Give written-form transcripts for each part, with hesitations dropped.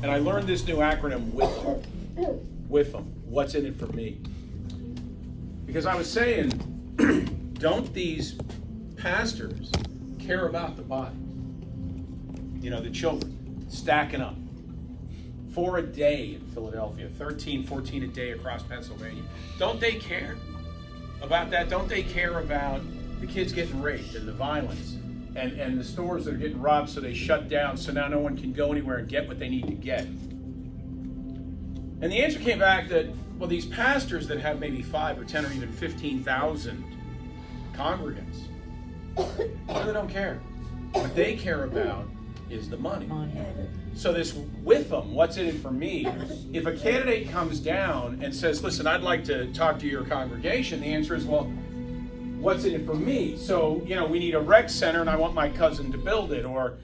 And I learned this new acronym, with them. What's in it for me? Because I was saying, don't these pastors care about the body? You know, the children stacking up. 4 a day in Philadelphia, 13, 14 a day across Pennsylvania. Don't they care about that? Don't they care about the kids getting raped and the violence and the stores that are getting robbed, so they shut down, so now no one can go anywhere and get what they need to get? And the answer came back that, well, these pastors that have maybe 5 or 10 or even 15,000 congregants, well, they don't care. What they care about is the money. So this with them, what's in it for me? If a candidate comes down and says, listen, I'd like to talk to your congregation, the answer is, well, what's in it for me? So, you know, we need a rec center and I want my cousin to build it, or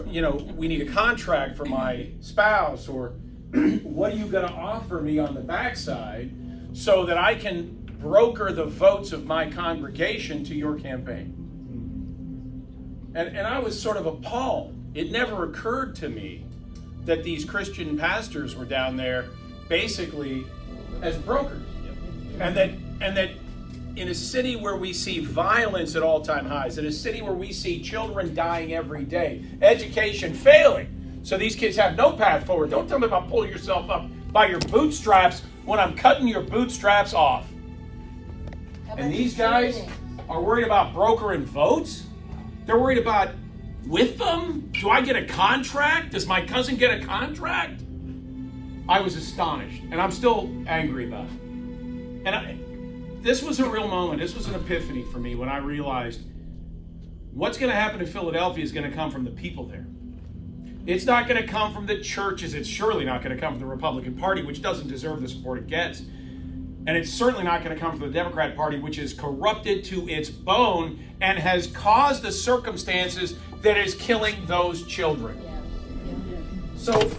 you know, we need a contract for my spouse, or what are you going to offer me on the backside so that I can broker the votes of my congregation to your campaign? And I was sort of appalled. It never occurred to me that these Christian pastors were down there basically as brokers. And that in a city where we see violence at all-time highs, in a city where we see children dying every day, education failing, so these kids have no path forward. Don't tell me about pulling yourself up by your bootstraps when I'm cutting your bootstraps off. And these guys are worried about brokering votes? They're worried about with them? Do I get a contract? Does my cousin get a contract? I was astonished, and I'm still angry about it. And this was a real moment. This was an epiphany for me when I realized what's going to happen in Philadelphia is going to come from the people there. It's not going to come from the churches. It's surely not going to come from the Republican Party, which doesn't deserve the support it gets. And it's certainly not going to come from the Democrat Party, which is corrupted to its bone and has caused the circumstances that is killing those children. So